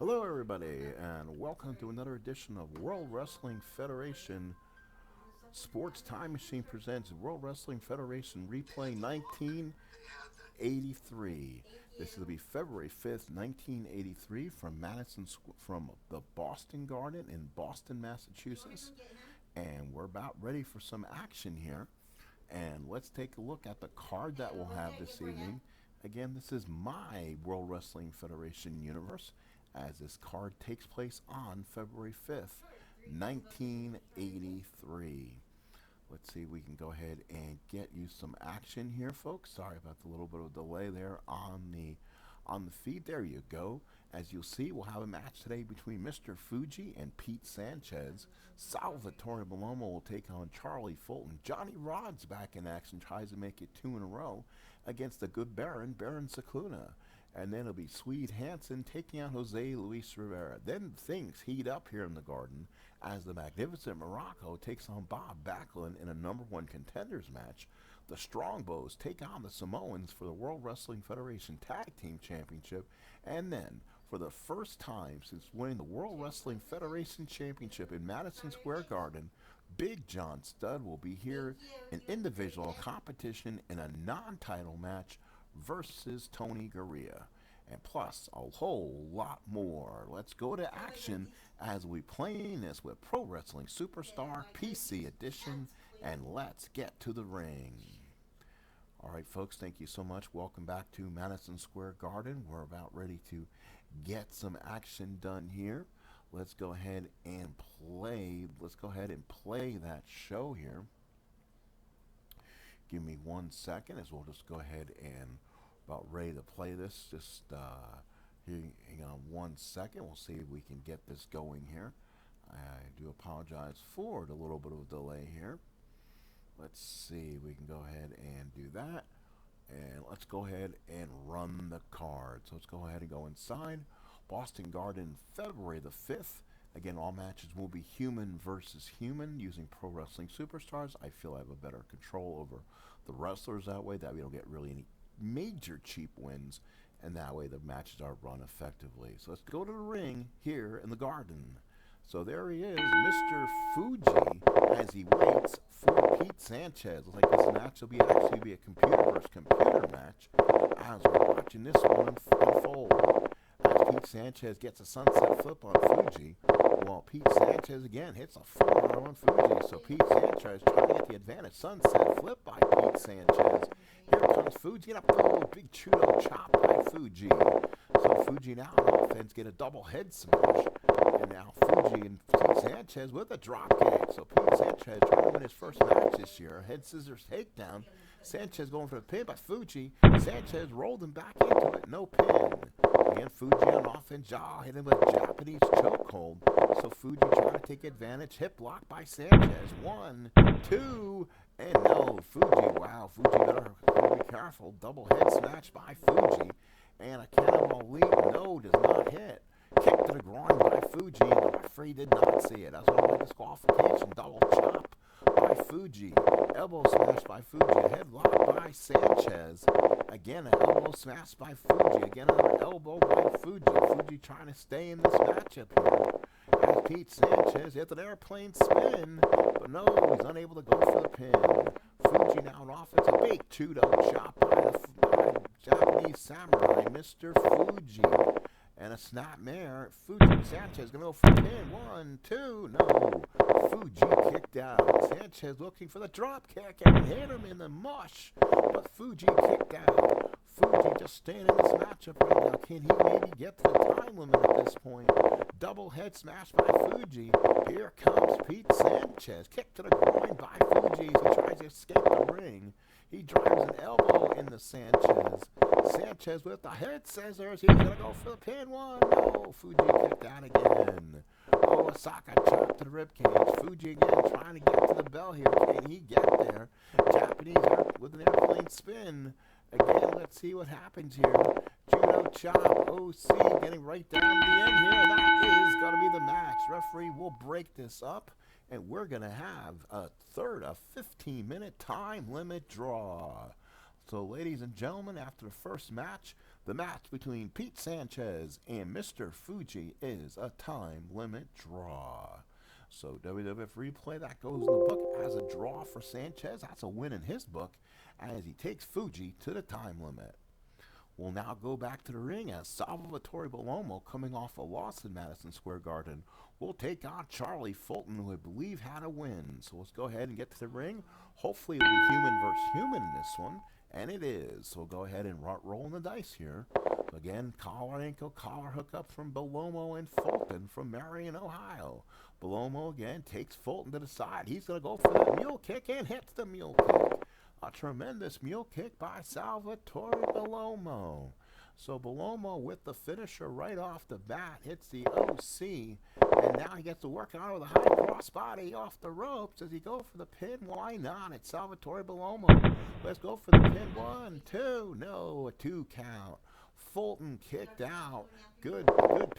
Hello, everybody, and welcome to another edition of World Wrestling Federation Sports Time Machine presents World Wrestling Federation Replay 1983. This will be February 5th, 1983, from from the Boston Garden in Boston, Massachusetts, and we're about ready for some action here. And let's take a look at the card that we'll have this evening. Again, this is my World Wrestling Federation universe, as this card takes place on February 5th, 1983. Let's see if we can go ahead and get you some action here, folks. Sorry about the little bit of delay there on the feed. There you go. As you'll see, we'll have a match today between Mr. Fuji and Pete Sanchez. Salvatore Malomo will take on Charlie Fulton. Johnny Rod's back in action, tries to make it two in a row against the good Baron Cicluna. And then it'll be Swede Hansen taking on Jose Luis Rivera. Then things heat up here in the Garden as the Magnificent Morocco takes on Bob Backlund in a #1 contenders match. The Strongbows take on the Samoans for the World Wrestling Federation Tag Team Championship. And then, for the first time since winning the World Wrestling Federation Championship in Madison Square Garden, Big John Studd will be here in individual competition in a non-title match versus Tony Garea. And plus a whole lot more. Let's go to action as we playing this with Pro Wrestling Superstar PC Edition, and let's get to the ring. Alright folks, thank you so much. Welcome back to Madison Square Garden. We're about ready to get some action done here. Let's go ahead and play that show here. Give me 1 second as we'll just go ahead and about ready to play this. Just hang on 1 second. We'll see if we can get this going here. I do apologize for the little bit of a delay here. Let's see. We can go ahead and do that. And let's go ahead and run the card. So let's go ahead and go inside. Boston Garden, February the 5th. Again, all matches will be human versus human using Pro Wrestling Superstars. I feel I have a better control over the wrestlers that way, that we don't get really any major cheap wins, and that way the matches are run effectively. So let's go to the ring here in the Garden. So there he is, Mr. Fuji, as he waits for Pete Sanchez. Looks like this match will actually be a computer versus computer match as we're watching this one unfold. As Pete Sanchez gets a sunset flip on Fuji, while Pete Sanchez again hits a forearm on Fuji. So Pete Sanchez trying to get the advantage. Sunset flip by Pete Sanchez. Here comes Fuji, and a big judo chop by Fuji. So Fuji now on offense get a double head smash. And now Fuji and Pete Sanchez with a drop kick. So Pete Sanchez trying to win his first match this year. Head scissors takedown. Sanchez going for the pin by Fuji. Sanchez rolled him back into it. No pin. Again, Fuji on offense. Hit him with a Japanese chokehold. So Fuji trying to take advantage. Hip block by Sanchez. 1, 2, and no. Fuji, wow. Fuji better be careful. Double head smash by Fuji. And a cannonball leap. No, does not hit. Kick to the groin by Fuji, and the referee did not see it. That's one disqualification. Double chop by Fuji. Elbow smash by Fuji. Headlock by Sanchez. Again, an elbow smash by Fuji. Again, another elbow by Fuji. Fuji trying to stay in this matchup here. As Pete Sanchez hits an airplane spin, but no, he's unable to go for the pin. Fuji now on offense. A big judo chop by the Japanese samurai, Mr. Fuji. And a snapmare. Fuji Sanchez going to go for the pin. 1, 2, no. Fuji kicked out. Sanchez looking for the drop kick and hit him in the mush. But Fuji kicked out. Fuji just staying in this matchup right now. Can he maybe get to the time limit at this point? Double head smash by Fuji. Here comes Pete Sanchez. Kick to the groin by Fuji as he tries to escape the ring. He drives an elbow into Sanchez. Sanchez with the head scissors. He's going to go for the pin. 1, no. Fuji kicked out again. Oh, Osaka chop to the ribcage. Fuji again trying to get to the bell here. Can he get there? Japanese with an airplane spin. Again, let's see what happens here. Judo chop. OC getting right down to the end here. That is going to be the match. Referee will break this up, and we're going to have a 15-minute time limit draw. So, ladies and gentlemen, after the first match, The match between Pete Sanchez and Mr. Fuji is a time limit draw. So WWF replay, that goes in the book as a draw for Sanchez. That's a win in his book as he takes Fuji to the time limit. We'll now go back to the ring as Salvatore Bellomo, coming off a loss in Madison Square Garden, will take on Charlie Fulton, who I believe had a win. So let's go ahead and get to the ring. Hopefully it'll be human versus human in this one, and it is. So we'll go ahead and roll the dice here. So again, collar ankle, collar hookup from Bellomo and Fulton from Marion, Ohio. Bellomo again takes Fulton to the side. He's going to go for that mule kick and hits the mule kick. A tremendous mule kick by Salvatore Bellomo. So Bellomo with the finisher right off the bat hits the OC, and now he gets to work on it with a high crossbody off the ropes. Does he go for the pin? Why not? It's Salvatore Bellomo. Let's go for the pin. 1, 2. No, a 2 count. Fulton kicked out. Good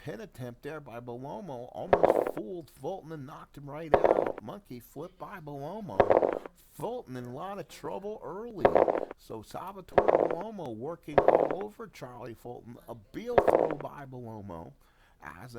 pin attempt there by Bellomo. Almost fooled Fulton and knocked him right out. Monkey flip by Bellomo. Fulton in a lot of trouble early. So Salvatore Bellomo working all over Charlie Fulton. A Beal throw by Bellomo as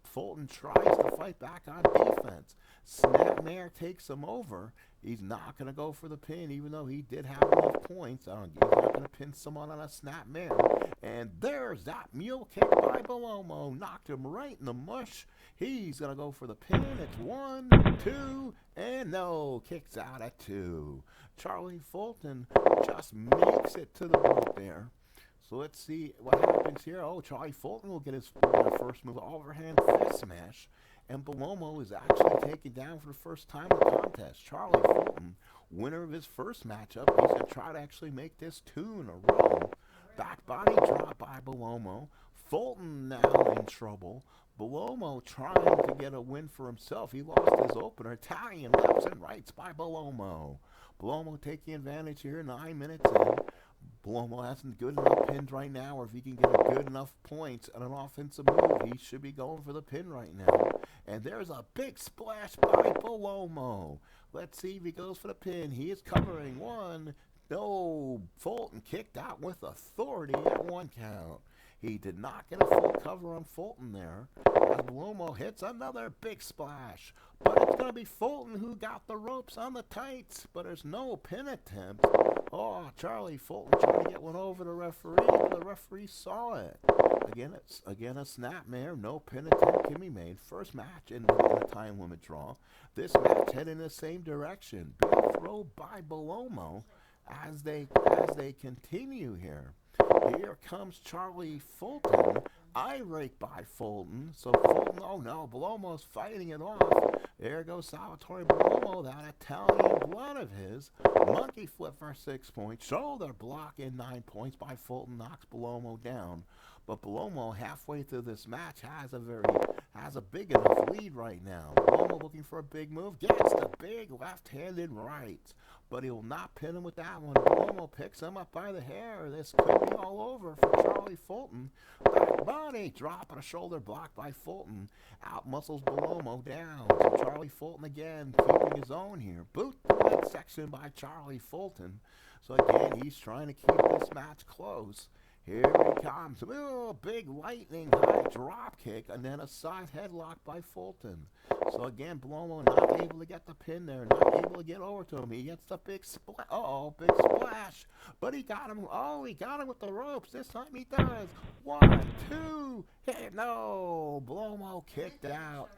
Fulton tries to fight back on defense. Snapmare takes him over. He's not going to go for the pin, even though he did have enough points. He's not going to pin someone on a snapmare. And there's that mule kick by Bellomo. Knocked him right in the mush. He's going to go for the pin. It's 1, 2, and no. Kicks out at 2. Charlie Fulton just makes it to the rope there. So let's see what happens here. Oh, Charlie Fulton will get his first move, overhand fist smash. And Bellomo is actually taken down for the first time in the contest. Charlie Fulton, winner of his first matchup, he's going to try to actually make this 2 in a row. Back body drop by Bellomo. Fulton now in trouble. Bellomo trying to get a win for himself. He lost his opener. Italian lefts and rights by Bellomo. Bellomo taking advantage here, 9 minutes in. Bellomo hasn't good enough pins right now, or if he can get a good enough points on an offensive move, he should be going for the pin right now. And there's a big splash by Bellomo. Let's see if he goes for the pin. He is covering 1. No, Fulton kicked out with authority at 1 count. He did not get a full cover on Fulton there. As Bellomo hits another big splash. But it's going to be Fulton who got the ropes on the tights. But there's no pin attempt. Oh, Charlie Fulton trying to get one over the referee, but the referee saw it. Again, a snapmare. No pin attempt can be made. First match in a time limit draw. This match heading in the same direction. Big throw by Bellomo as they continue here. Here comes Charlie Fulton. Irate by Fulton. So Fulton, oh no, Bellomo's fighting it off. There goes Salvatore Bellomo, that Italian blood of his. Monkey flip for 6 points. Shoulder block in 9 points by Fulton, knocks Bellomo down. But Bellomo, halfway through this match, has a big enough lead right now. Bellomo looking for a big move, gets the big left-handed right. But he will not pin him with that one. Bellomo picks him up by the hair. This could be all over for Charlie Fulton. Back body drop and a shoulder block by Fulton. Out muscles Bellomo down. So Charlie Fulton again keeping his own here. Boot the midsection by Charlie Fulton. So again, he's trying to keep this match close. Here he comes. Oh, big lightning high drop kick and then a side headlock by Fulton. So again, Bellomo not able to get the pin there, not able to get over to him. He gets the big splash. Uh-oh, big splash. But he got him. Oh, he got him with the ropes. This time he does. 1, 2. Hit. No. Bellomo kicked out.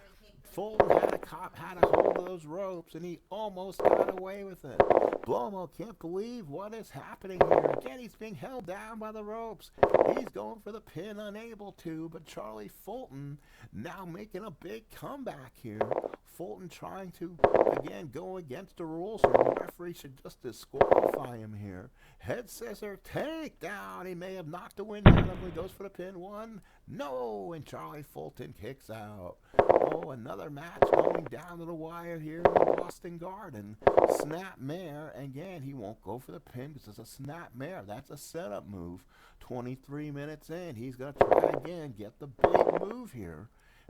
Fulton had a hold of those ropes, and he almost got away with it. Bellomo can't believe what is happening here. Again, he's being held down by the ropes. He's going for the pin, unable to, but Charlie Fulton now making a big comeback here. Fulton trying to, again, go against the rules here. The referee should just disqualify him here. Head scissor, takedown. He may have knocked the wind out of him. He goes for the pin. 1, no, and Charlie Fulton kicks out. Oh, another match going down to the wire here in the Boston Garden. Snapmare. Again, he won't go for the pin because it's a snapmare. That's a setup move. 23 minutes in. He's going to try again, get the big move here.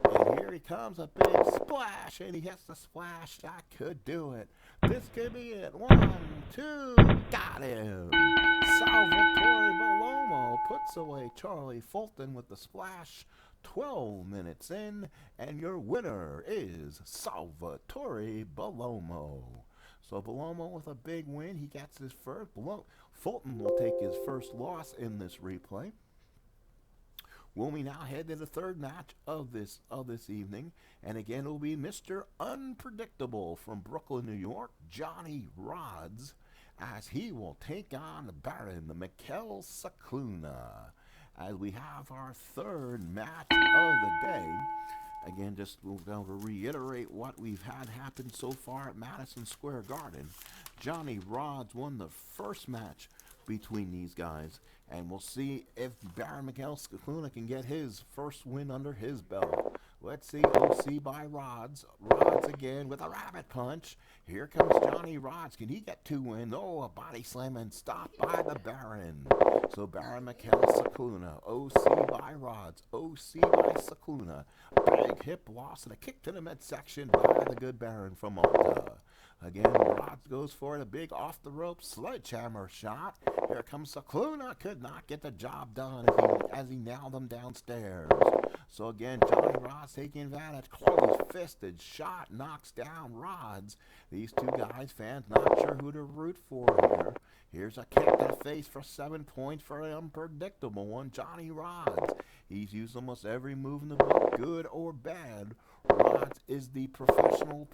And here Here he comes, a big splash, and he hits the splash. That could do it. This could be it. 1, 2, got him. Salvatore Bellomo puts away Charlie Fulton with the splash. 12 minutes in, and your winner is Salvatore Bellomo. So Bellomo with a big win. He gets his first. Fulton will take his first loss in this replay. Will we now head to the third match of this evening? And again, it will be Mr. Unpredictable from Brooklyn, New York, Johnny Rods, as he will take on the Baron, the Mikel Scicluna, as we have our third match of the day. Again, just we're going to reiterate what we've had happen so far at Madison Square Garden. Johnny Rods won the first match between these guys, and we'll see if Baron Mikel Scicluna can get his first win under his belt. Let's see. OC by Rods. Rods again with a rabbit punch. Here comes Johnny Rods. Can he get 2 wins? Oh, a body slam and stop by the Baron. So Baron Mikel Scicluna. OC by Rods. OC by Scicluna. Big hip loss and a kick to the midsection by the good Baron from Malta. Again, Rods goes for it, a big off-the-rope sledgehammer shot. Here comes Scicluna, could not get the job done as he nailed him downstairs. So again, Johnny Rods taking advantage, close-fisted shot, knocks down Rods. These two guys, fans not sure who to root for here. Here's a kick to the face for 7 points for the unpredictable one, Johnny Rods. He's used almost every move in the book, good or bad. Rods is the professional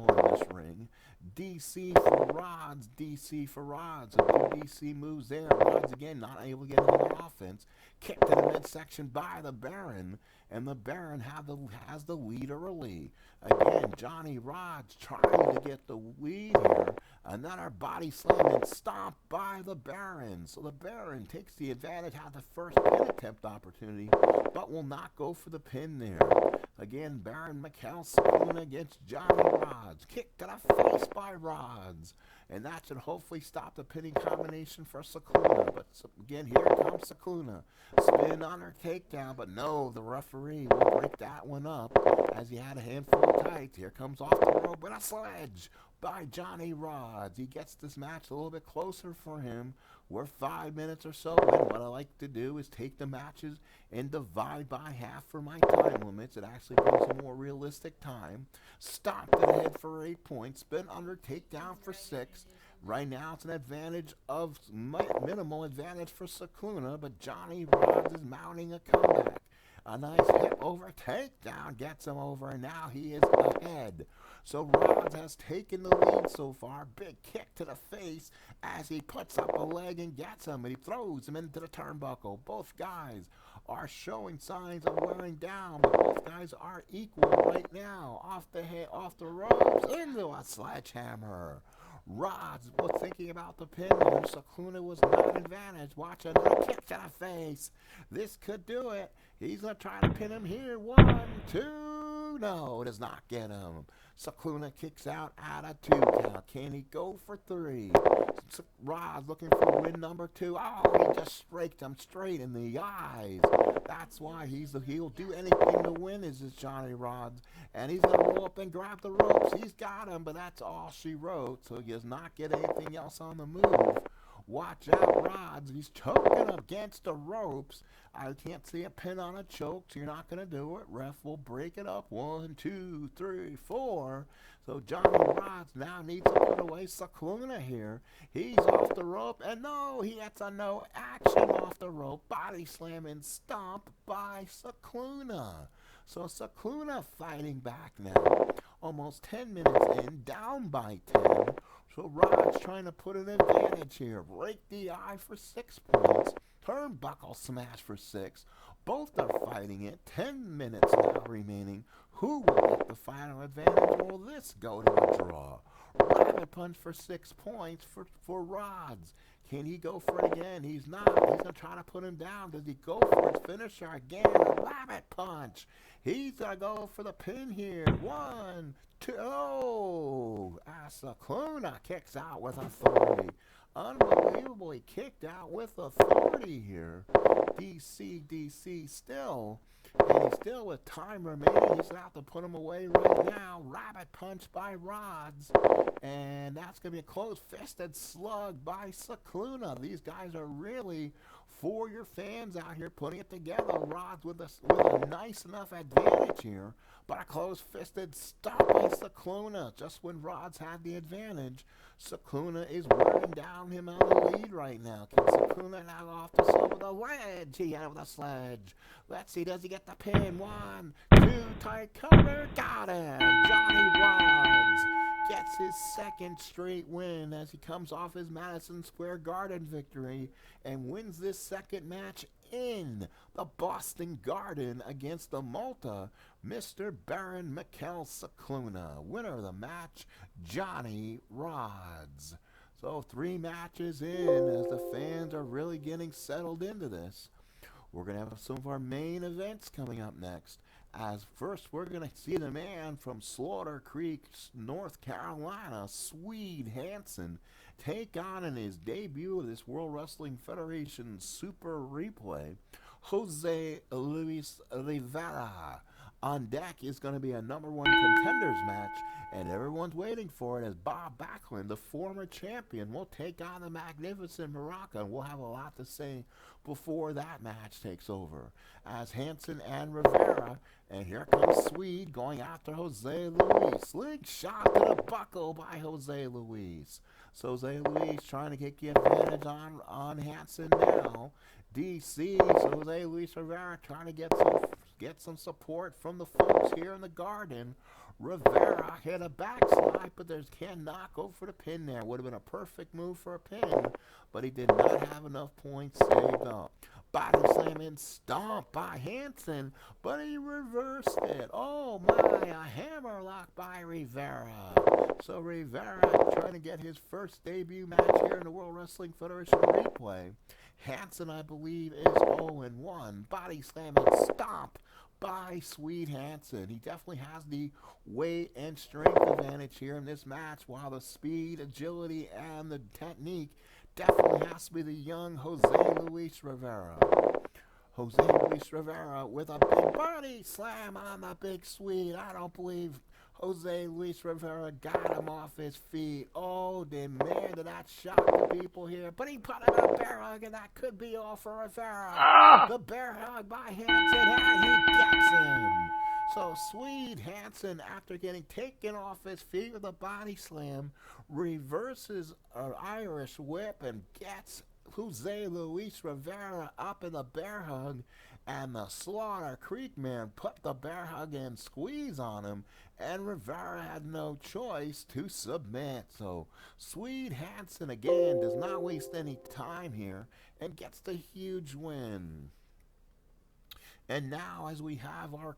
in this ring. DC for Rods, DC for Rods. A few DC moves there. Rods again not able to get any offense. Kick to the midsection by the Baron, and the Baron has the lead early. Again, Johnny Rods trying to get the lead here. Another body slam and stomp by the Baron. So the Baron takes the advantage, had the first pin attempt opportunity, but will not go for the pin there. Again, Baron Mikel Scicluna against Johnny Rods. Kick to the face by Rods. And that should hopefully stop the pinning combination for Scicluna. But again, here comes Scicluna. Spin on her takedown, but no, the referee will break that one up as he had a handful of tights. Here comes off the rope with a sledge by Johnny Rods. He gets this match a little bit closer for him. We're 5 minutes or so in. What I like to do is take the matches and divide by half for my time limits. It actually brings a more realistic time. Stomp to the head for 8 points. Spin under, takedown for 6. Right now it's an advantage of minimal advantage for Scicluna, but Johnny Rods is mounting a comeback. A nice hip over takedown gets him over, and now he is ahead. So Rods has taken the lead so far. Big kick to the face as he puts up a leg and gets him, and he throws him into the turnbuckle. Both guys are showing signs of wearing down, but both guys are equal right now. Off the head, off the ropes, into a sledgehammer. Rods was thinking about the pin there. Scicluna was not an advantage. Watch another kick to the face. This could do it. He's going to try to pin him here. 1, 2. No, does not get him. Scicluna kicks out at a 2 count. Can he go for 3? Rods looking for win number 2. Oh, he just raked him straight in the eyes. That's why he'll do anything to win, is this Johnny Rods. And he's going to roll up and grab the ropes. He's got him, but that's all she wrote. So he does not get anything else on the move. Watch out, Rods. He's choking against the ropes. I can't see a pin on a choke, so you're not going to do it. Ref will break it up. 1, 2, 3, 4. So Johnny Rods now needs to put away Scicluna here. He's off the rope, and no, he gets a no action off the rope. Body slam and stomp by Scicluna. So Scicluna fighting back now. Almost 10 minutes in, down by 10. So Rod's trying to put an advantage here. Break the eye for 6 points. Turnbuckle smash for 6. Both are fighting it. 10 minutes now remaining. Who will get the final advantage, or will this go to a draw? Rabbit punch for 6 points for Rods. Can he go for it again? He's not. He's going to try to put him down. Does he go for his finisher again? A rabbit punch. He's going to go for the pin here. 1, 2. Oh, Scicluna kicks out with authority. Unbelievably kicked out with authority here. DC still. And he's still with time remaining. He's about to put him away right now. Rabbit punch by Rods. And that's going to be a close-fisted slug by Scicluna. These guys are really, for your fans out here, putting it together. Rods with a nice enough advantage here. But a close-fisted stop by Scicluna. Just when Rods had the advantage, Scicluna is wearing down him on the lead right now. Can Scicluna now go off the slope of the ledge? He out of the sledge. Let's see, does he get the pin? 1, 2, tight cover. Got him. Johnny Rods gets his second straight win as he comes off his Madison Square Garden victory and wins this second match in the Boston Garden against the Malta, Mr. Baron Mikkel Scicluna. Winner of the match, Johnny Rods. So 3 matches in as the fans are really getting settled into this. We're going to have some of our main events coming up next. As first, we're going to see the man from Slaughter Creek, North Carolina, Swede Hansen, take on in his debut of this World Wrestling Federation Super Replay, Jose Luis Rivera. On deck is going to be a number 1 contenders match, and everyone's waiting for it as Bob Backlund, the former champion, will take on the magnificent Morocco, and we'll have a lot to say before that match takes over. As Hansen and Rivera, and here comes Swede going after Jose Luis. Slingshot to the buckle by Jose Luis. So Jose Luis trying to get the advantage on Hansen now. DC, so Jose Luis Rivera trying to get some support from the folks here in the Garden. Rivera hit a backslide, but there's cannot go for the pin there. Would have been a perfect move for a pin, but he did not have enough points saved up. Body slam and stomp by Hansen, but he reversed it. Oh my, a hammerlock by Rivera. So Rivera trying to get his first debut match here in the World Wrestling Federation Replay. Hansen, I believe, is 0-1. Body slam and stomp by Swede Hansen. He definitely has the weight and strength advantage here in this match, while the speed, agility, and the technique definitely has to be the young Jose Luis Rivera. Jose Luis Rivera with a big body slam on the big Swede. I don't believe Jose Luis Rivera got him off his feet. Oh, man, did that shock the people here. But he put in a bear hug, and that could be all for Rivera. The bear hug by Hansen, and he gets him. So Swede Hansen, after getting taken off his feet with a body slam, reverses an Irish whip and gets Jose Luis Rivera up in the bear hug, and the Slaughter Creek man put the bear hug and squeeze on him, and Rivera had no choice to submit. So Swede Hansen again does not waste any time here and gets the huge win. And now, as we have our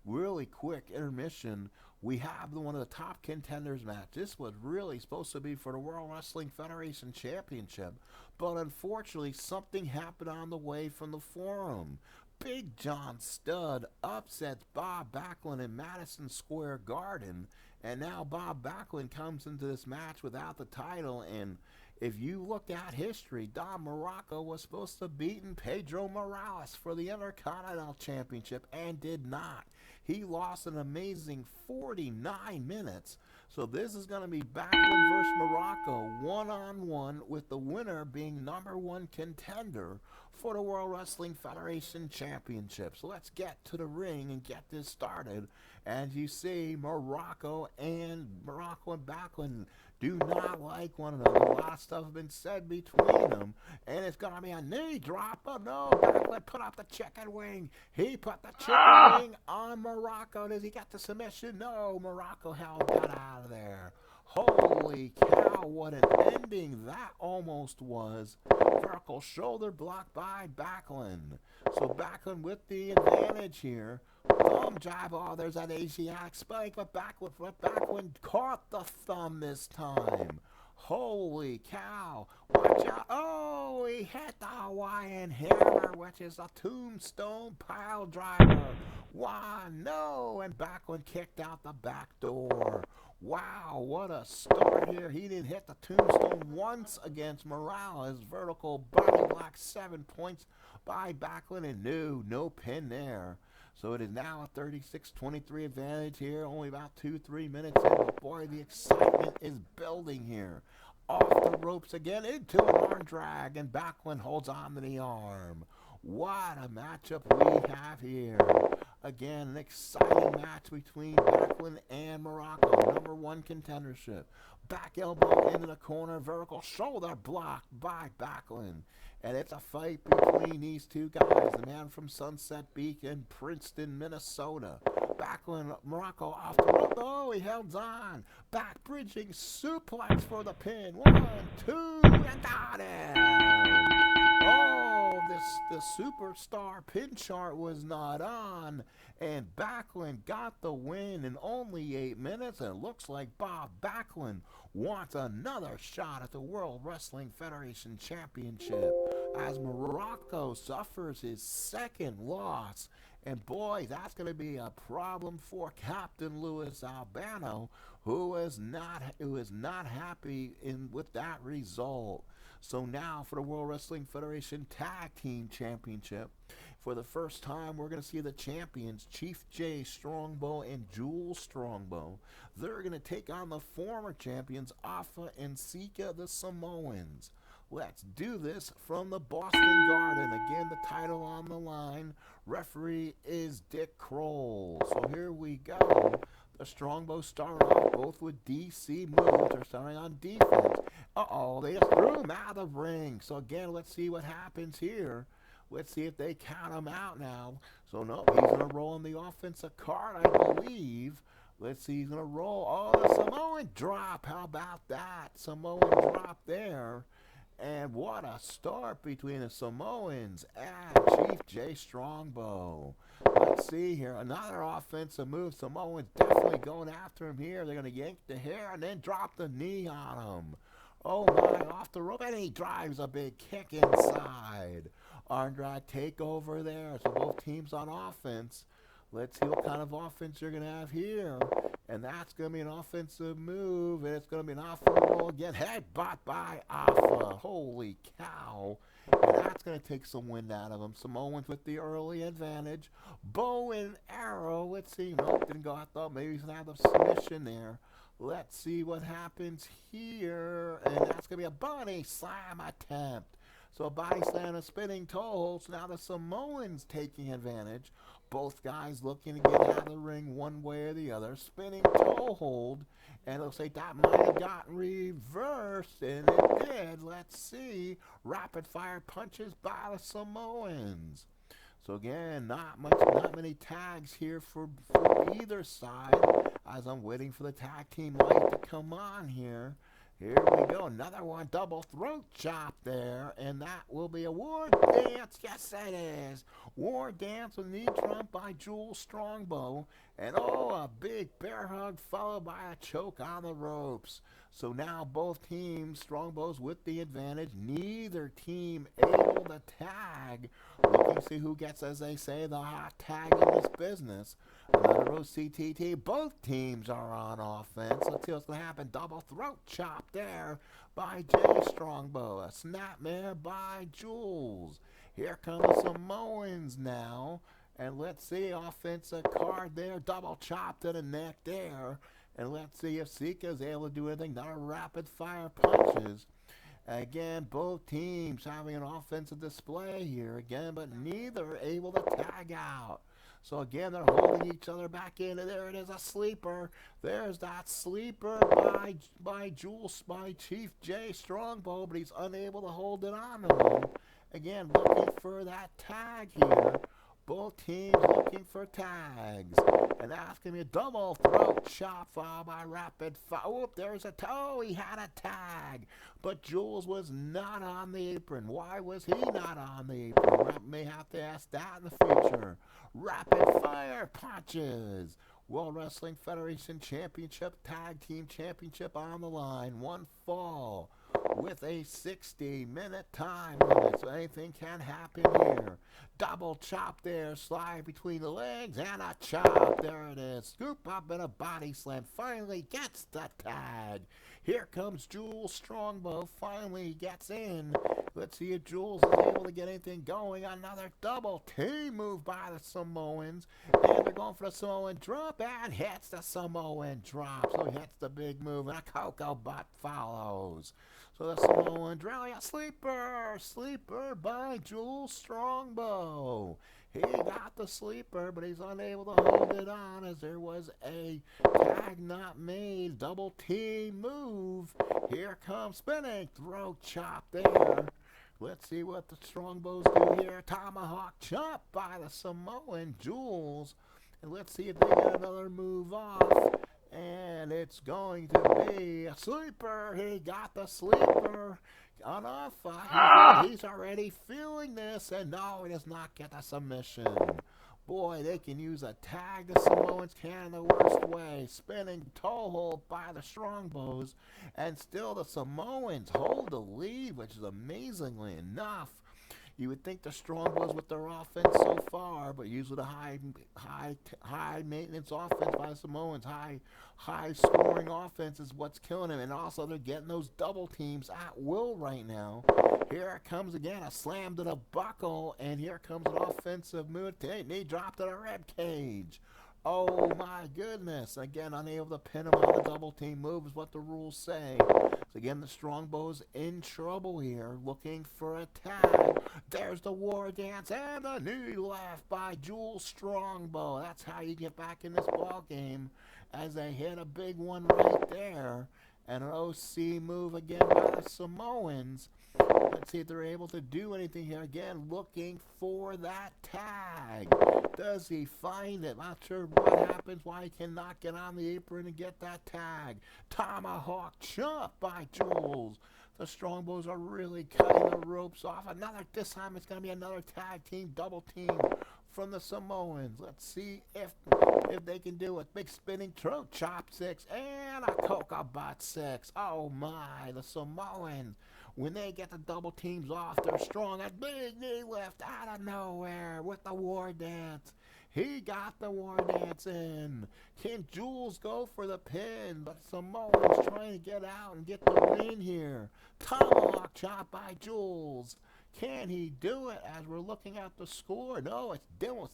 really quick intermission, we have one of the top contenders match. This was really supposed to be for the World Wrestling Federation Championship, but unfortunately something happened on the way from the forum. Big John Studd upsets Bob Backlund in Madison Square Garden, and now Bob Backlund comes into this match without the title. And if you look at history, Don Morocco was supposed to beat Pedro Morales for the Intercontinental Championship and did not. He lost an amazing 49 minutes. So this is going to be Backlund versus Morocco, one-on-one, with the winner being number 1 contender for the World Wrestling Federation Championship. So let's get to the ring and get this started. As you see, Morocco and Backlund do not like one another. A lot of stuff has been said between them, and it's going to be a knee drop. Oh no, Backlund put up the chicken wing. He put the chicken wing on Morocco. Does he get the submission? No, Morocco got out of there. Holy cow, what an ending that almost was. Vertical shoulder block by Backlund. So Backlund with the advantage here. Thumb jab. Oh, there's that Asiatic spike, but Backlund caught the thumb this time. Holy cow. Watch out. Oh, he hit the Hawaiian hammer, which is a tombstone pile driver. One, no, and Backlund kicked out the back door. Wow, what a start here. He didn't hit the tombstone once against Morales. Vertical body block, 7 points by Backlund, and no pin there. So it is now a 36-23 advantage here, only about 2-3 minutes in. But boy, the excitement is building here. Off the ropes again into an arm drag, and Backlund holds on to the arm. What a matchup we have here. Again, an exciting match between Backlund and Morocco. #1 contendership. Back elbow into the corner, vertical shoulder blocked by Backlund. And it's a fight between these two guys. The man from Sunset Beach and Princeton, Minnesota. Backlund, Morocco off the rope. Oh, he held on. Back bridging suplex for the pin. 1, 2, and got it. Oh, the superstar pin chart was not on. And Backlund got the win in only 8 minutes. And it looks like Bob Backlund wants another shot at the World Wrestling Federation Championship as Morocco suffers his second loss. And boy, that's going to be a problem for Captain Louis Albano, who is not happy with that result. So now for the World Wrestling Federation Tag Team Championship, for the first time, we're going to see the champions, Chief J Strongbow and Jules Strongbow. They're going to take on the former champions, Afa and Sika, the Samoans. Let's do this from the Boston Garden. Again, the title on the line. Referee is Dick Kroll. So here we go. The Strongbows start off both with DC moves. They're starting on defense. Uh-oh, they just threw him out of the ring. So again, let's see what happens here. Let's see if they count him out now. So no, he's going to roll on the offensive card, I believe. Let's see, he's going to roll. Oh, the Samoan drop. How about that? Samoan drop there. And what a start between the Samoans and Chief J Strongbow. Let's see here. Another offensive move. Samoans definitely going after him here. They're going to yank the hair and then drop the knee on him. Oh my, off the rope. And he drives a big kick inside. Arm drag takeover there. So both teams on offense. Let's see what kind of offense you're going to have here. And that's going to be an offensive move. And it's going to be an Afa roll again. Headbutt by Afa. Holy cow. And that's going to take some wind out of them. Samoans with the early advantage. Bow and arrow. Let's see. Nope, didn't go. I thought maybe he's going to have a submission there. Let's see what happens here. And that's going to be a body slam attempt. So a body slam, a spinning toe hold. So now the Samoans taking advantage. Both guys looking to get out of the ring one way or the other. Spinning toe hold. And it looks like that might have gotten reversed. And it did. Let's see. Rapid fire punches by the Samoans. So again, not many tags here for either side. As I'm waiting for the tag team light to come on here. Here we go, another one, double throat chop there, and that will be a war dance. Yes, it is. War dance with knee trump by Jules Strongbow, and oh, a big bear hug followed by a choke on the ropes. So now both teams, Strongbows with the advantage, neither team able to tag. Looking to see who gets, as they say, the hot tag in this business. Another OCTT. Both teams are on offense. Let's see what's going to happen. Double throat chop there by Jay Strongbow. A snapmare by Jules. Here come the Samoans now. And let's see, offensive card there. Double chop to the neck there. And let's see if Sika is able to do anything. Not rapid fire punches. Again, both teams having an offensive display here again, but neither able to tag out. So again, they're holding each other back in, and there it is, a sleeper. There's that sleeper by Jules, by Chief J Strongbow, but he's unable to hold it on to him. Again, looking for that tag here. Both teams looking for tags. And that's going to be a double throat chop followed by rapid fire. Oh, there's a toe. He had a tag. But Jules was not on the apron. Why was he not on the apron? I may have to ask that in the future. Rapid fire punches. World Wrestling Federation Championship, Tag Team Championship on the line. One fall. with a 60-minute time limit, so anything can happen here. Double chop there, slide between the legs, and a chop. There it is. Scoop up and a body slam. Finally gets the tag. Here comes Jules Strongbow. Finally gets in. Let's see if Jules is able to get anything going. Another double team move by the Samoans. And they're going for the Samoan drop and hits the Samoan drop. So he hits the big move and a Cocoa Butt follows. So the Samoan really a sleeper by Jules Strongbow. He got the sleeper, but he's unable to hold it on as there was a tag not made. Double team move. Here comes spinning throat chop there. Let's see what the Strongbows do here. Tomahawk chop by the Samoan Jules. And let's see if they get another move off. And it's going to be a sleeper. He got the sleeper. He's already feeling this. And no, he does not get the submission. Boy, they can use a tag. The Samoans can in the worst way. Spinning toe hold by the Strongbows. And still the Samoans hold the lead, which is amazingly enough. You would think the Strongbows with their offense so far, but usually the high maintenance offense by the Samoans, high scoring offense is what's killing them. And also they're getting those double teams at will right now. Here it comes again, a slam to the buckle, and here comes an offensive move. Knee drop to the rib cage. Oh my goodness. Again, unable to pin him on the double team move is what the rules say. So again, the Strongbows in trouble here, looking for a tag. There's the war dance and a knee left by Jules Strongbow. That's how you get back in this ball game, as they hit a big one right there. And an OC move again by the Samoans. Let's see if they're able to do anything here. Again, looking for that tag. Does he find it? Not sure what happens, why he cannot get on the apron and get that tag. Tomahawk chop by Jules. The Strongbows are really cutting the ropes off. This time it's going to be another tag team, double team from the Samoans. Let's see if they can do it. Big spinning throat chop 6 and a Cocoa Butt 6. Oh my, the Samoans. When they get the double teams off, they're strong. A big knee lift out of nowhere with the war dance. He got the war dance in. Can Jules go for the pin? But Samoa's trying to get out and get the win here. Tomahawk chop by Jules. Can he do it as we're looking at the score? No, it's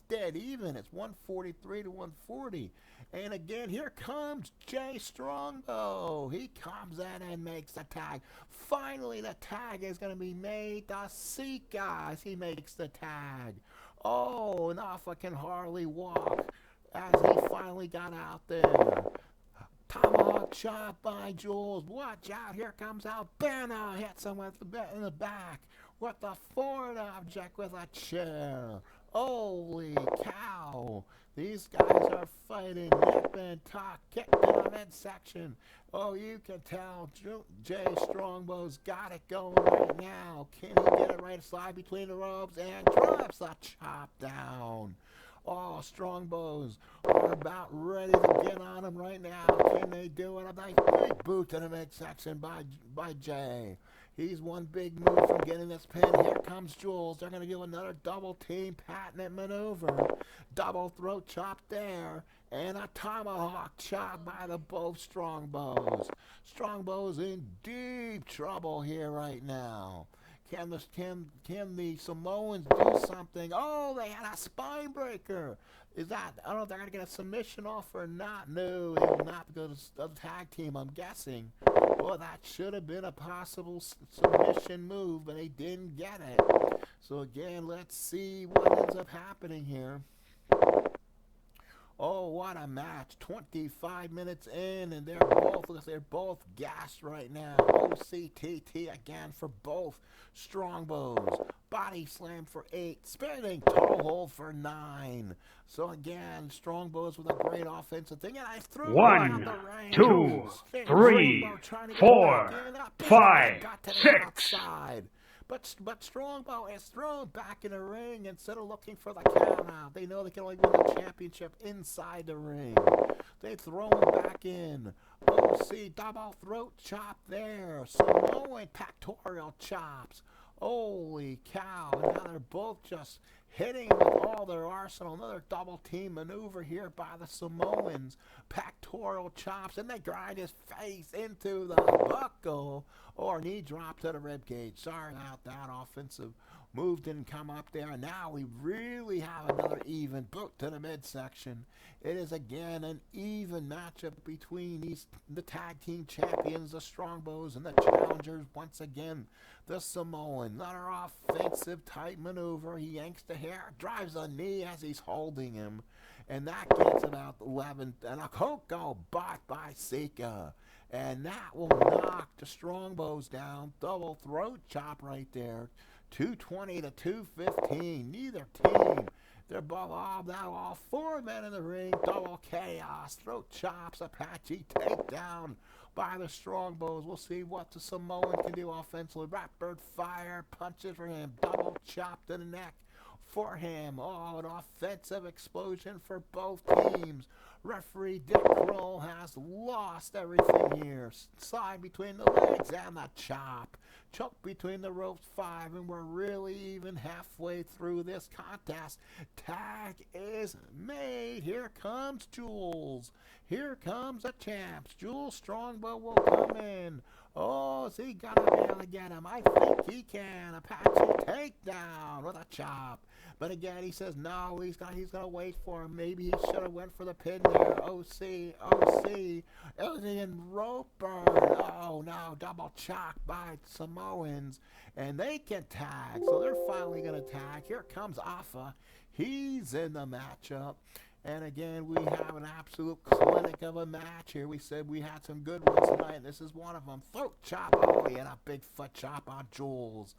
dead even. It's 143 to 140. And again, here comes Jay Strongbow. He comes in and makes the tag. Finally, the tag is going to be made. The Sika as he makes the tag. Oh, and Alpha can hardly walk as he finally got out there. Tomahawk chop by Jules. Watch out. Here comes Albano. Hits him with in the back with the foreign object with a chair. Holy cow. These guys are fighting nip and tuck, kicked in the midsection. Oh, you can tell Jay Strongbow's got it going right now. Can he get it right? Slide between the ropes and drops a chop down. Oh, Strongbows are about ready to get on him right now. Can they do it? A nice big boot to the midsection by Jay. He's one big move from getting this pin. Here comes Jules. They're going to do another double team patented maneuver. Double throat chop there. And a tomahawk chop by the both Strongbows. Strongbows in deep trouble here right now. Can the Samoans do something? Oh, they had a spine breaker. I don't know if they're going to get a submission off or not. No, they will not go to the tag team, I'm guessing. Well, that should have been a possible submission move, but they didn't get it. So again, let's see what ends up happening here. Oh, what a match. 25 minutes in, and they're both gassed right now. OCTT again for both Strongbows. Body slam for 8. Spinning toe hold for 9. So again, Strongbows with a great offensive thing. And I threw 1, 2, 3, 4, 5, 6. But Strongbow is thrown back in the ring instead of looking for the count out. They know they can only win the championship inside the ring. They throw him back in. OC double throat chop there. Samoan pectoral chops. Holy cow. Now they're both just hitting with all their arsenal. Another double team maneuver here by the Samoans. Pectoral chops, and they grind his face into the buckle. Or knee drop to the rib cage. Sorry about that. Offensive move didn't come up there. Now we really have another even boot to the midsection. It is again an even matchup between the tag team champions, the Strongbows, and the challengers once again, the Samoan. Another offensive type maneuver. He yanks the hair, drives a knee as he's holding him, and that gets about 11. And a Coco bought by Sika. And that will knock the Strongbows down. Double throat chop right there. 220 to 215. Neither team. They're both all 4 men in the ring. Double chaos. Throat chops. Apache takedown by the Strongbows. We'll see what the Samoan can do offensively. Ratbird fire. Punches for him. Double chop to the neck for him. Oh, an offensive explosion for both teams. Referee Dick Kroll has lost everything here. Slide between the legs and the chop. Choke between the ropes 5, and we're really even halfway through this contest. Tag is made. Here comes Jules. Here comes the champs. Jules Strongbow will come in. Oh, is he gonna be able to get him? I think he can. Apache takedown with a chop. But again, he says no, he's gonna wait for him. Maybe he should have went for the pin there. OC. Alien rope burn. Oh no, double chop by Samoans. And they can tag, so they're finally gonna tag. Here comes Alpha. He's in the matchup. And again, we have an absolute clinic of a match here. We said we had some good ones tonight, and this is one of them. Throat chop, and a big foot chop on Jules.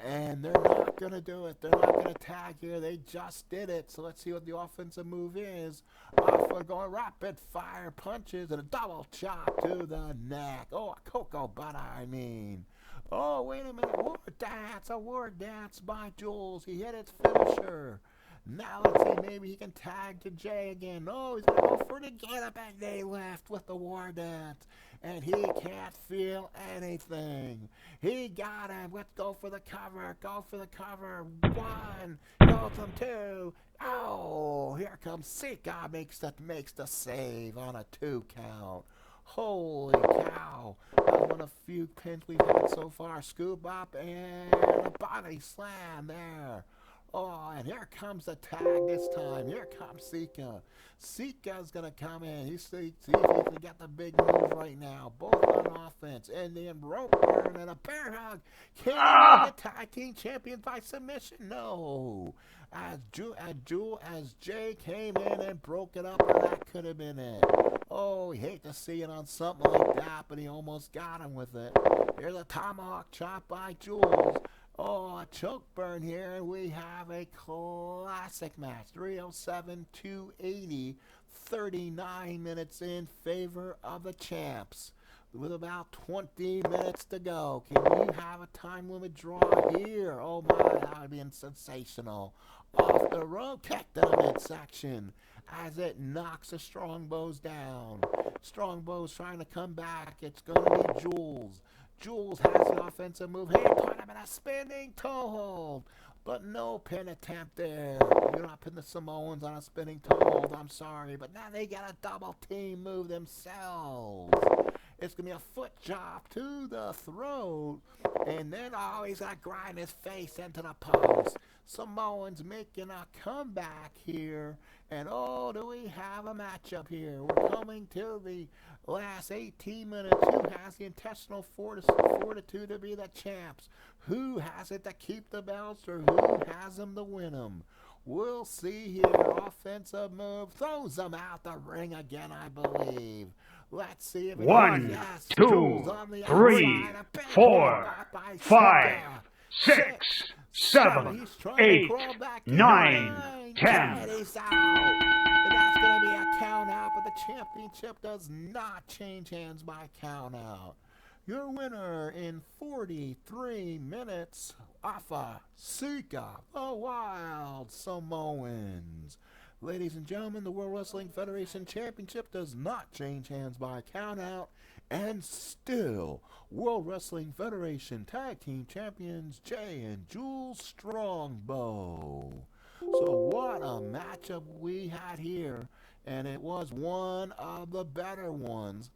And they're not going to do it. They're not going to tag here. They just did it. So let's see what the offensive move is. Alpha going rapid fire punches and a double chop to the neck. Oh, a cocoa butter, I mean. Oh, wait a minute. A war dance by Jules. He hit its finisher. Now let's see, maybe he can tag to Jay again. Oh, he's going to go for the get up, and they left with the war dance. And he can't feel anything. He got him. Let's go for the cover. Go for the cover. 1. Goes from 2. Oh, here comes Sika. Makes the save on a 2 count. Holy cow. That's one of the few pins we've had so far. Scoop up and a body slam there. Oh, and here comes the tag this time. Here comes Sika. Sika's going to come in. See if he can get the big move right now. Both on offense. Indian rope burn and a bear hug. Can he win the tag team champions by submission? No. As Jay came in and broke it up, and that could have been it. Oh, you hate to see it on something like that, but he almost got him with it. Here's a tomahawk chop by Jules. Oh, a choke burn here, and we have a classic match. 307-280, 39 minutes in favor of the champs. With about 20 minutes to go. Can you have a time limit draw here? Oh my, that would be sensational. Off the rope, kick to the midsection as it knocks the Strongbows down. Strongbows trying to come back. It's going to be Jules. Jules has the offensive move. Hey, put him in a spinning toe hold. But no pin attempt there. You're not putting the Samoans on a spinning toe hold. I'm sorry. But now they got a double team move themselves. It's going to be a foot chop to the throat. And then, he's going to grind his face into the post. Samoans making a comeback here. And, do we have a matchup here? We're coming to the last 18 minutes. Who has the intestinal fortitude to be the champs? Who has it to keep the belts, or who has them to win them? We'll see here. Offensive move. Throws them out the ring again, I believe. Let's see if it 1, 2, 3, 4, 5, 6, 7, 8, 9, 10. He's out. And that's going to be a count out, but the championship does not change hands by count out. Your winner in 43 minutes, Alpha Sika, the Wild Samoans. Ladies and gentlemen, the World Wrestling Federation Championship does not change hands by countout. And still, World Wrestling Federation Tag Team Champions Jay and Jules Strongbow. So what a matchup we had here. And it was one of the better ones.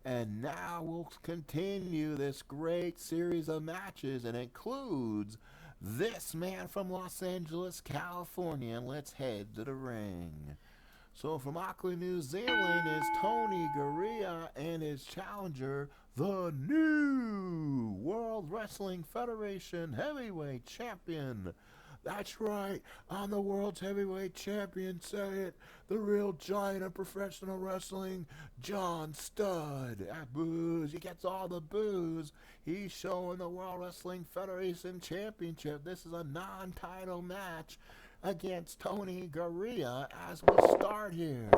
And now we'll continue this great series of matches, and includes this man from Los Angeles, California. And let's head to the ring. So from Auckland, New Zealand is Tony Garea and his challenger, the new World Wrestling Federation Heavyweight Champion. That's right, I'm the world's heavyweight champion, say it. The real giant of professional wrestling, John Studd. That booze, he gets all the booze. He's showing the World Wrestling Federation Championship. This is a non-title match against Tony Garea as we start here.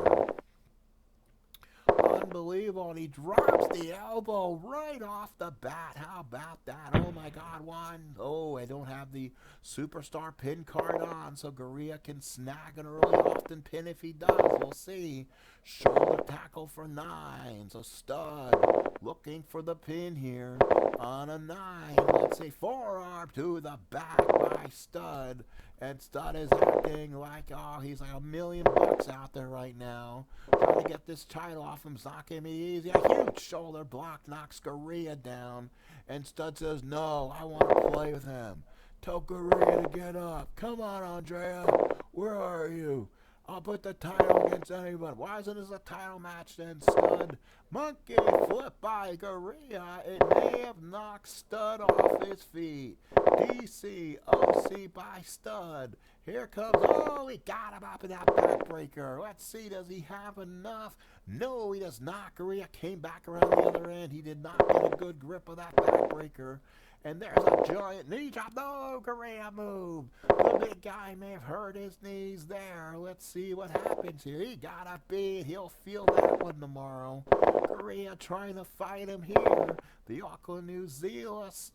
Unbelievable, and he drops the elbow right off the bat. How about that? Oh my God, one. Oh, I don't have the superstar pin card on, so Garea can snag an early often pin if he does. We'll see. Shoulder tackle for 9. So Studd looking for the pin here on a 9. Let's see, forearm to the back by Studd. And Studd is acting like, oh, he's like $1 million out there right now. Trying to get this title off him. It's not going to be easy. A huge shoulder block knocks Garea down. And Studd says, no, I want to play with him. Tell Garea to get up. Come on, Andrea. Where are you? I'll put the title against anyone. Why isn't this a title match then, Studd? Monkey flip by Garea. It may have knocked Studd off his feet. DC, OC by Studd. Here comes, oh, he got him up in that backbreaker. Let's see, does he have enough? No, he does not. Garea came back around the other end. He did not get a good grip of that backbreaker. And there's a giant knee drop. No, Garea moved. The big guy may have hurt his knees there. Let's see what happens here. He got a beat. He'll feel that one tomorrow. Garea trying to fight him here. The Auckland, New Zealand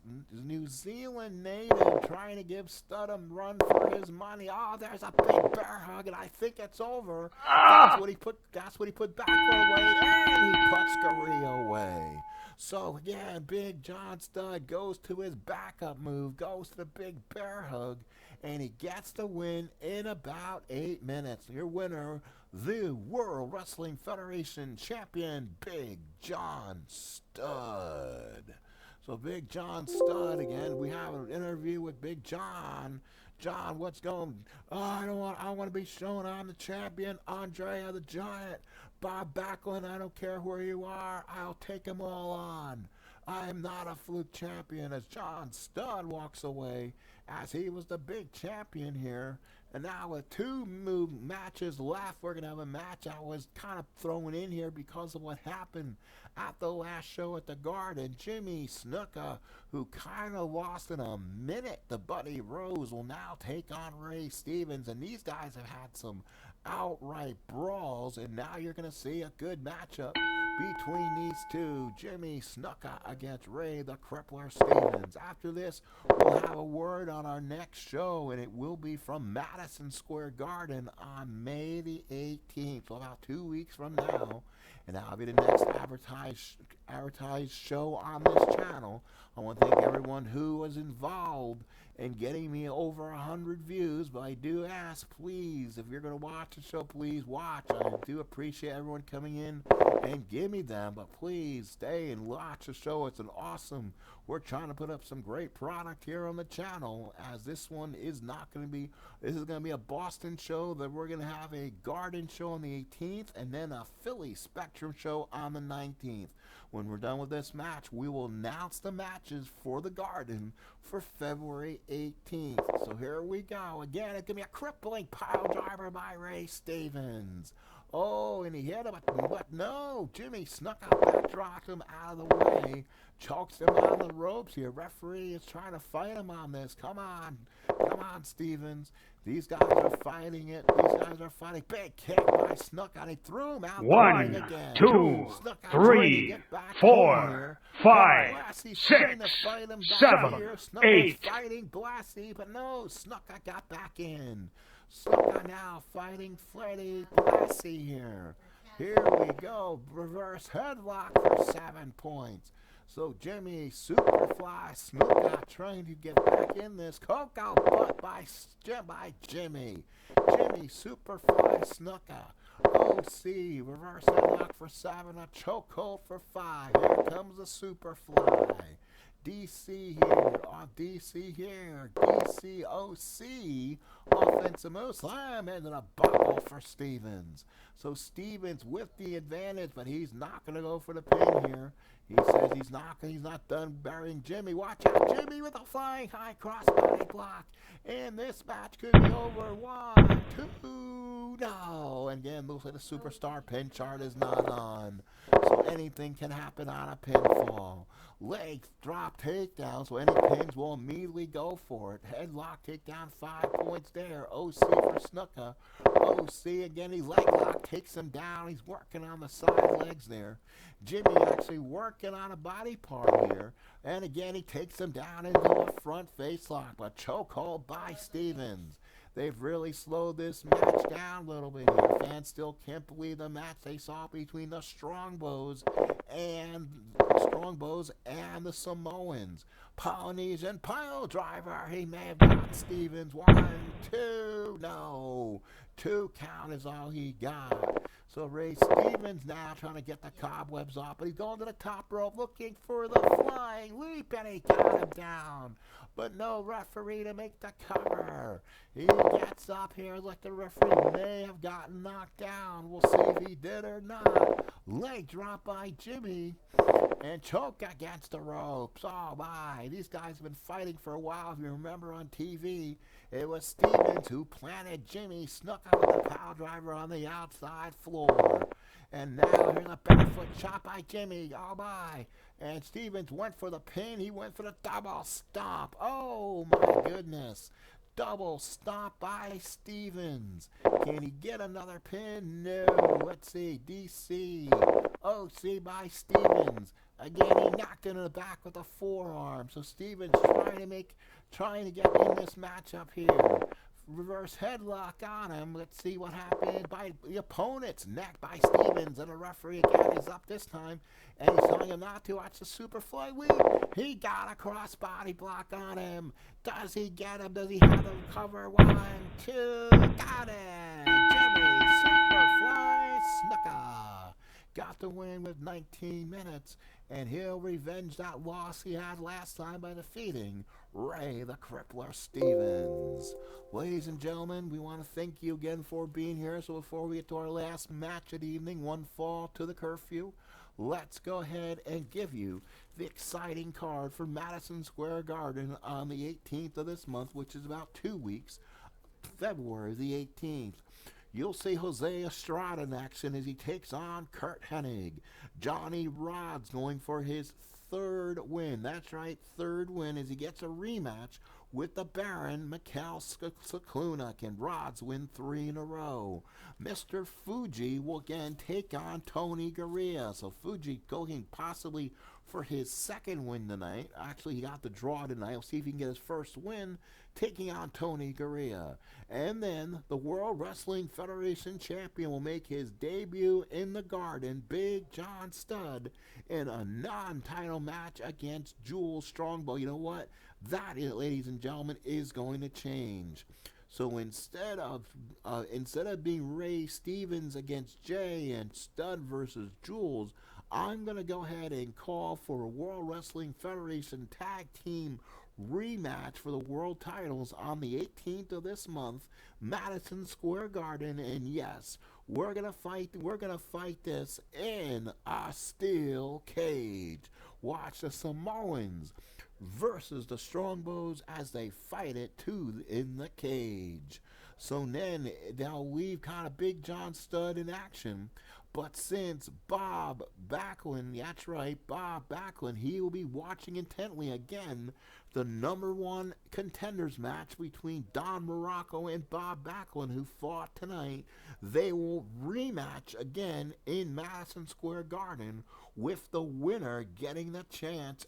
native trying to give Studd a run for his money. Oh, there's a big bear hug, and I think it's over. That's what he put back away, and he puts Garea away. So again, Big John Studd goes to his backup move, goes to the big bear hug, and he gets the win in about 8 minutes. Your winner, the World Wrestling Federation Champion, Big John Studd. So Big John Studd, again, we have an interview with Big John. John, what's going on? I want to be shown I'm the champion, Andrea the Giant. Bob Backlund, I don't care where you are, I'll take them all on. I am not a fluke champion, as John Studd walks away, as he was the big champion here. And now with 2 matches left, we're going to have a match I was kind of thrown in here because of what happened at the last show at the Garden. Jimmy Snuka, who kind of lost in a minute to Buddy Rose, will now take on Ray Stevens. And these guys have had some outright brawls, and now you're going to see a good matchup between these two, Jimmy Snuka against Ray the Crippler Stevens. After this, we'll have a word on our next show, and it will be from Madison Square Garden on May the 18th, so about 2 weeks from now, and that'll be the next advertised show on this channel. I want to thank everyone who was involved in getting me over 100 views, but I do ask, please, if you're going to watch the show, please watch. I do appreciate everyone coming in and give me them, but please stay and watch the show. It's an awesome, we're trying to put up some great product here on the channel, as this one is not going to be, this is going to be a Boston show, that we're going to have a Garden show on the 18th, and then a Philly Spectrum show on the 19th. When we're done with this match, we will announce the matches for the Garden for February 18th. So here we go. Again, it's going to be a crippling pile driver by Ray Stevens. Oh, and he hit him, but no, Jimmy snuck out, backdropped him out of the way, chokes him on the ropes here. Referee is trying to fight him on this. Come on, Stevens. These guys are fighting it. These guys are fighting. Big kick by Snuka, and he threw him out. 1, 2, 3, 4, 5, 6, 7, 8. Fighting Blassie, but no, Snuka got back in. Snuka now fighting Freddy Blassie here. Here we go. Reverse headlock for 7 points. So Jimmy Superfly Snuka trying to get back in this. Coco butt by Jimmy. Jimmy Superfly Snuka. OC reverse headlock for 7. A chokehold for 5. Here comes the Superfly. DC here, DCOC, offensive move, slam, and then a buckle for Stevens. So Stevens with the advantage, but he's not going to go for the pin here. He says he's not done burying Jimmy. Watch out, Jimmy with a flying high crossbody block. And this match could be over. 1, 2, no. And again, looks like the superstar pin chart is not on. So anything can happen on a pinfall. Legs drop takedown, so any pins will immediately go for it. Headlock takedown, 5 points there. OC for Snuka. OC again, he leg lock, takes him down. He's working on the side legs there. Jimmy actually working on a body part here. And again, he takes him down into a front face lock, but chokehold by Stevens. They've really slowed this match down a little bit here. Fans still can't believe the match they saw between the Strongbows and the Samoans. Polynesian pile driver. He may have got Stevens. 1, 2, no. 2 count is all he got. So Ray Stevens now trying to get the cobwebs off, but he's going to the top rope looking for the flying leap, and he got him down. But no referee to make the cover. He gets up here like the referee may have gotten knocked down. We'll see if he did or not. Leg drop by Jimmy. And choke against the ropes. Oh my, these guys have been fighting for a while. If you remember on TV, it was Stevens who planted Jimmy, snuck out with the power driver on the outside floor. And now here's a barefoot chop by Jimmy. Oh my. And Stevens went for the pin. He went for the double stomp. Oh my goodness. Double stomp by Stevens. Can he get another pin? No. Let's see. DC. OC by Stevens. Again, he knocked it in the back with a forearm. So Stevens trying to get in this matchup here. Reverse headlock on him. Let's see what happened by the opponent's neck by Stevens. And the referee again is up this time. And he's telling him not to watch the Superfly leap. He got a crossbody block on him. Does he get him? Does he have him cover? 1, 2, got it. Jimmy Superfly Snuka got the win with 19 minutes. And he'll revenge that loss he had last time by defeating Ray the Crippler Stevens. Ladies and gentlemen, we want to thank you again for being here. So before we get to our last match of the evening, one fall to the curfew, let's go ahead and give you the exciting card for Madison Square Garden on the 18th of this month, which is about 2 weeks, February the 18th. You'll see Jose Estrada in action as he takes on Kurt Hennig. Johnny Rodz going for his 3rd win. That's right, 3rd win as he gets a rematch with the Baron Mikhail Cicluna. Can Rodz win 3 in a row? Mr. Fuji will again take on Tony Garea. So Fuji going possibly for his 2nd win tonight. Actually, he got the draw tonight. We'll see if he can get his 1st win, taking on Tony Garea. And then the World Wrestling Federation champion will make his debut in the Garden, Big John Studd, in a non-title match against Jules Strongbow. You know what? That, ladies and gentlemen, is going to change. So instead of being Ray Stevens against Jay and Studd versus Jules, I'm going to go ahead and call for a World Wrestling Federation Tag Team rematch for the world titles on the 18th of this month, Madison Square Garden. And yes, we're gonna fight this in a steel cage. Watch the Samoans versus the Strongbows as they fight it too in the cage. So then they'll leave kind of Big John Studd in action. But since Bob Backlund, that's right, Bob Backlund, he will be watching intently again the #1 contenders match between Don Morocco and Bob Backlund, who fought tonight. They will rematch again in Madison Square Garden, with the winner getting the chance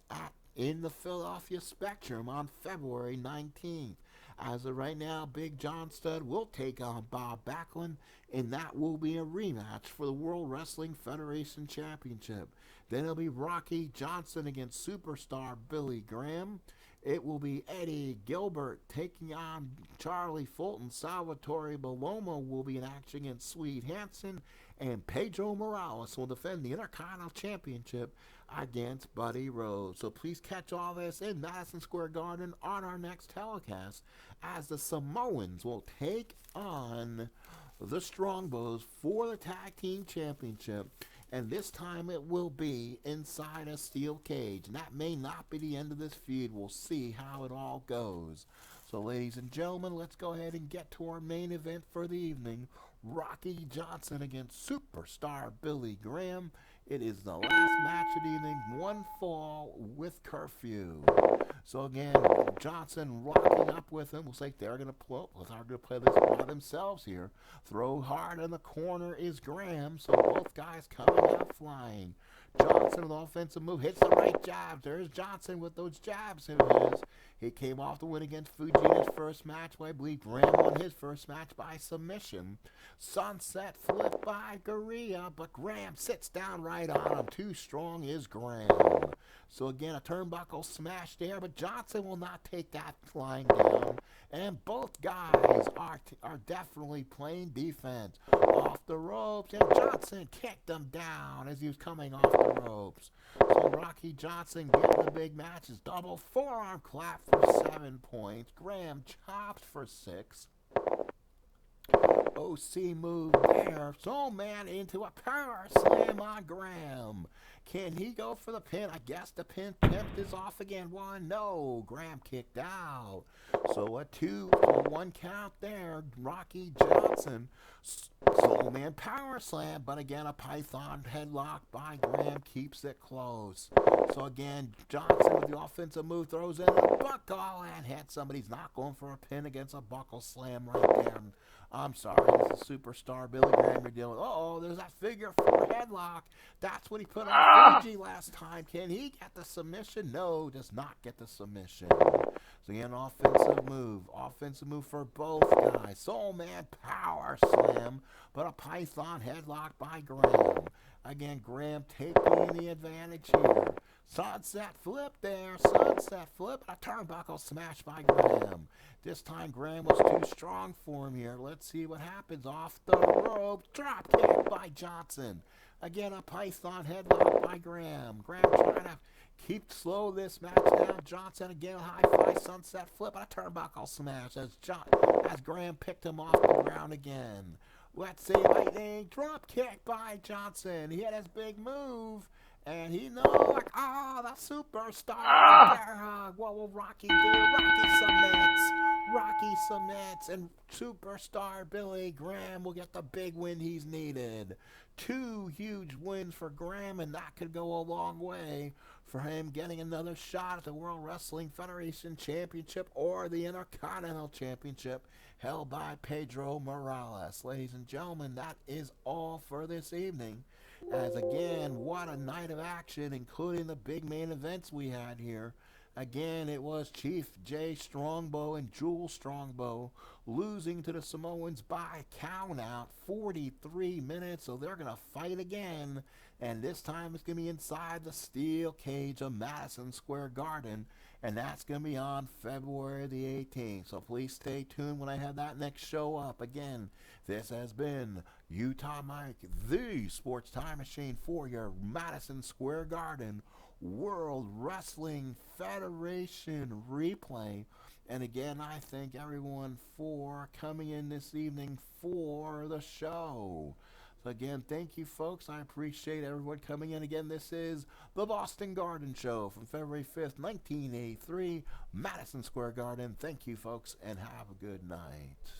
in the Philadelphia Spectrum on February 19th. As of right now, Big John Studd will take on Bob Backlund, and that will be a rematch for the World Wrestling Federation Championship. Then it'll be Rocky Johnson against superstar Billy Graham. It will be Eddie Gilbert taking on Charlie Fulton. Salvatore Bellomo will be in action against Swede Hansen. And Pedro Morales will defend the Intercontinental Championship against Buddy Rose. So please catch all this in Madison Square Garden on our next telecast as the Samoans will take on the Strongbows for the Tag Team Championship. And this time it will be inside a steel cage. And that may not be the end of this feud. We'll see how it all goes. So ladies and gentlemen, let's go ahead and get to our main event for the evening. Rocky Johnson against superstar Billy Graham. It is the last match of the evening, one fall with curfew. So again, Johnson rocking up with him. Looks like they're going to play this by themselves here. Throw hard in the corner is Graham, so both guys coming out flying. Johnson with an offensive move, hits the right jabs. There's Johnson with those jabs in his. He came off the win against Fuji in his first match. I believe Graham won his first match by submission. Sunset flip by Gurria, but Graham sits down right on him. Too strong is Graham. So again, a turnbuckle smash there, but Johnson will not take that flying down. And both guys are definitely playing defense. Off the ropes, and Johnson kicked him down as he was coming off the ropes. So Rocky Johnson getting the big matches. Double forearm clap for 7 points. Graham chops for 6. OC move there. So man into a power slam on Graham. Can he go for the pin? I guess the pin attempt is off again. 1, no. Graham kicked out. So a 2 for 1 count there. Rocky Johnson. Soul Man power slam, but again a Python headlock by Graham keeps it close. So again, Johnson with the offensive move throws in a buckle and hits somebody. He's not going for a pin against a buckle slam right there. I'm sorry, this is superstar Billy Graham you're dealing with. Uh-oh, there's that figure 4 headlock. That's what he put on Fuji last time. Can he get the submission? No, does not get the submission. So again, offensive move for both guys. Soul Man power slam, but a Python headlock by Graham. Again, Graham taking the advantage here. Sunset flip there, sunset flip, a turnbuckle smash by Graham. This time Graham was too strong for him here. Let's see what happens. Off the rope, drop kick by Johnson. Again, a Python headlock by Graham. Graham trying to keep slow this match down. Johnson again, high fly, sunset flip, and a turnbuckle smash as Graham picked him off the ground again. Let's see, lightning drop kick by Johnson. He had his big move. And he knows, like, the superstar. What will Rocky do? Rocky submits. And superstar Billy Graham will get the big win he's needed. 2 huge wins for Graham, and that could go a long way for him getting another shot at the World Wrestling Federation Championship or the Intercontinental Championship held by Pedro Morales. Ladies and gentlemen, that is all for this evening. As again, what a night of action, including the big main events we had here. Again, it was Chief J. Strongbow and Jules Strongbow losing to the Samoans by count out, 43 minutes. So they're going to fight again. And this time it's going to be inside the steel cage of Madison Square Garden. And that's going to be on February the 18th. So please stay tuned when I have that next show up. Again, this has been Utah Mike, the Sports Time Machine for your Madison Square Garden World Wrestling Federation replay. And again, I thank everyone for coming in this evening for the show. So again, thank you, folks. I appreciate everyone coming in. Again, this is the Boston Garden Show from February 5th, 1983, Madison Square Garden. Thank you, folks, and have a good night.